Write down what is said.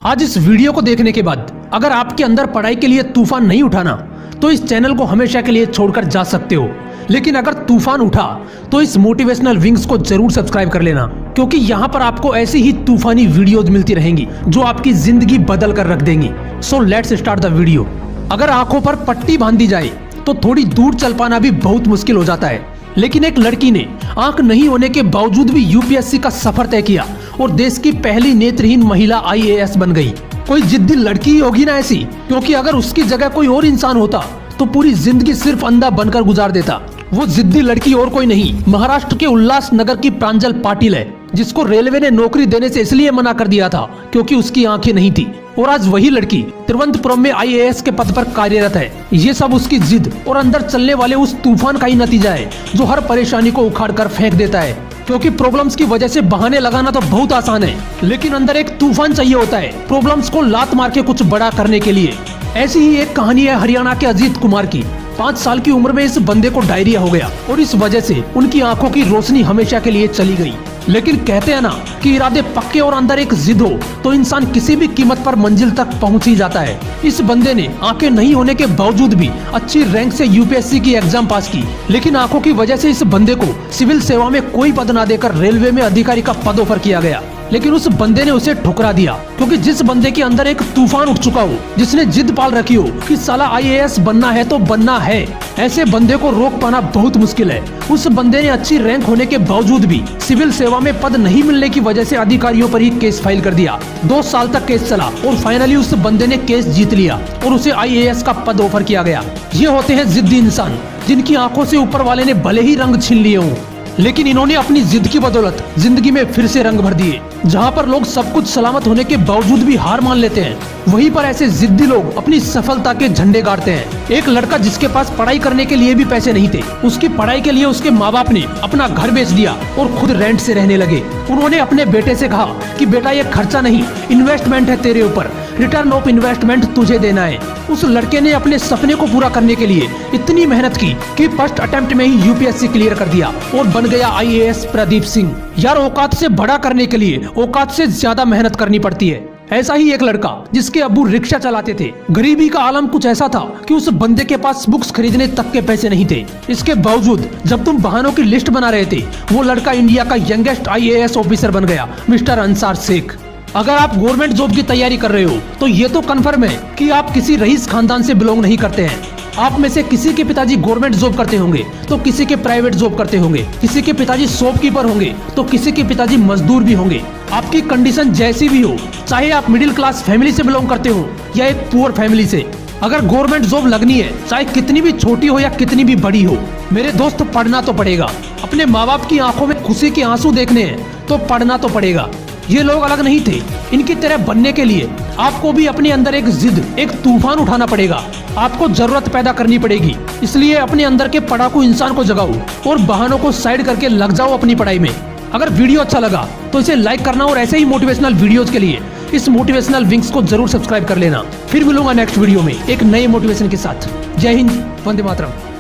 आज इस वीडियो को देखने के बाद अगर आपके अंदर पढ़ाई के लिए तूफान नहीं उठाना तो इस चैनल को हमेशा के लिए छोड़कर जा सकते हो। लेकिन अगर तूफान उठा तो इस मोटिवेशनल विंग्स को जरूर सब्सक्राइब कर लेना, क्योंकि यहाँ पर आपको ऐसी ही तूफानी वीडियोज मिलती रहेंगी जो आपकी जिंदगी बदल कर रख देंगी। So let's start the video. अगर आंखों पर पट्टी बांध दी जाए तो थोड़ी दूर चल पाना भी बहुत मुश्किल हो जाता है, लेकिन एक लड़की ने आंख नहीं होने के बावजूद भी यूपीएससी का सफर तय किया और देश की पहली नेत्रहीन महिला आईएएस बन गई। कोई जिद्दी लड़की ही होगी ना ऐसी, क्योंकि अगर उसकी जगह कोई और इंसान होता तो पूरी जिंदगी सिर्फ अंधा बनकर गुजार देता। वो जिद्दी लड़की और कोई नहीं, महाराष्ट्र के उल्लासनगर की प्रांजल पाटिल है, जिसको रेलवे ने नौकरी देने से इसलिए मना कर दिया था क्योंकि उसकी आंखें नहीं थी। और आज वही लड़की तिरुवनंतपुरम में आईएएस के पद पर कार्यरत है। ये सब उसकी जिद और अंदर चलने वाले उस तूफान का ही नतीजा है जो हर परेशानी को उखाड़ कर फेंक देता है। क्योंकि प्रॉब्लम्स की वजह से बहाने लगाना तो बहुत आसान है, लेकिन अंदर एक तूफान चाहिए होता है प्रॉब्लम्स को लात मार के कुछ बड़ा करने के लिए। ऐसी ही एक कहानी है हरियाणा के अजीत कुमार की। 5 साल की उम्र में इस बंदे को डायरिया हो गया और इस वजह से उनकी आंखों की रोशनी हमेशा के लिए चली गई। लेकिन कहते हैं ना कि इरादे पक्के और अंदर एक जिद हो तो इंसान किसी भी कीमत पर मंजिल तक पहुंच ही जाता है। इस बंदे ने आंखें नहीं होने के बावजूद भी अच्छी रैंक से यूपीएससी की एग्जाम पास की, लेकिन आंखों की वजह से इस बंदे को सिविल सेवा में कोई पद ना देकर रेलवे में अधिकारी का पद ऑफर किया गया। लेकिन उस बंदे ने उसे ठुकरा दिया, क्योंकि जिस बंदे के अंदर एक तूफान उठ चुका हो, जिसने जिद पाल रखी हो कि साला आईएएस बनना है तो बनना है, ऐसे बंदे को रोक पाना बहुत मुश्किल है। उस बंदे ने अच्छी रैंक होने के बावजूद भी सिविल सेवा में पद नहीं मिलने की वजह से अधिकारियों पर ही केस फाइल कर दिया। 2 साल तक केस चला और फाइनली उस बंदे ने केस जीत लिया और उसे आईएएस का पद ऑफर किया गया। ये होते हैं जिद्दी इंसान, जिनकी आंखों से ऊपर वाले ने भले ही रंग छीन लिए हों, लेकिन इन्होंने अपनी जिद की बदौलत जिंदगी में फिर से रंग भर दिए। जहां पर लोग सब कुछ सलामत होने के बावजूद भी हार मान लेते हैं, वहीं पर ऐसे जिद्दी लोग अपनी सफलता के झंडे गाड़ते हैं। एक लड़का जिसके पास पढ़ाई करने के लिए भी पैसे नहीं थे, उसकी पढ़ाई के लिए उसके माँ बाप ने अपना घर बेच दिया और खुद रेंट से रहने लगे। उन्होंने अपने बेटे से कहा कि बेटा ये खर्चा नहीं, इन्वेस्टमेंट है तेरे ऊपर, रिटर्न ऑफ इन्वेस्टमेंट तुझे देना है। उस लड़के ने अपने सपने को पूरा करने के लिए इतनी मेहनत की कि फर्स्ट अटेम्प्ट में ही यूपीएससी क्लियर कर दिया और बन गया आईएएस प्रदीप सिंह। यार, औकात से बड़ा करने के लिए औकात से ज्यादा मेहनत करनी पड़ती है। ऐसा ही एक लड़का जिसके अब्बू रिक्शा चलाते थे, गरीबी का आलम कुछ ऐसा था कि उस बंदे के पास बुक्स खरीदने तक के पैसे नहीं थे। इसके बावजूद जब तुम बहानों की लिस्ट बना रहे थे, वो लड़का इंडिया का यंगेस्ट आईएएस ऑफिसर बन गया, मिस्टर अंसार शेख। अगर आप गवर्नमेंट जॉब की तैयारी कर रहे हो तो ये तो कन्फर्म है कि आप किसी रईस खानदान से बिलोंग नहीं करते हैं। आप में से किसी के पिताजी गवर्नमेंट जॉब करते होंगे तो किसी के प्राइवेट जॉब करते होंगे, किसी के पिताजी शॉपकीपर होंगे तो किसी के पिताजी मजदूर भी होंगे। आपकी कंडीशन जैसी भी हो, चाहे आप मिडिल क्लास फैमिली से बिलोंग करते हो या एक पुअर फैमिली से, अगर गवर्नमेंट जॉब लगनी है, चाहे कितनी भी छोटी हो या कितनी भी बड़ी हो, मेरे दोस्त पढ़ना तो पड़ेगा। अपने माँ बाप की आंखों में खुशी के आंसू देखने हैं तो पढ़ना तो पड़ेगा। ये लोग अलग नहीं थे, इनकी तरह बनने के लिए आपको भी अपने अंदर एक जिद, एक तूफान उठाना पड़ेगा। आपको जरूरत पैदा करनी पड़ेगी। इसलिए अपने अंदर के पढ़ाकू इंसान को जगाओ और बहानों को साइड करके लग जाओ अपनी पढ़ाई में। अगर वीडियो अच्छा लगा तो इसे लाइक करना और ऐसे ही मोटिवेशनल वीडियोज के लिए इस मोटिवेशनल विंग्स को जरूर सब्सक्राइब कर लेना। फिर मिलूंगा नेक्स्ट वीडियो में एक नए मोटिवेशन के साथ। जय हिंद, वंदे मातरम।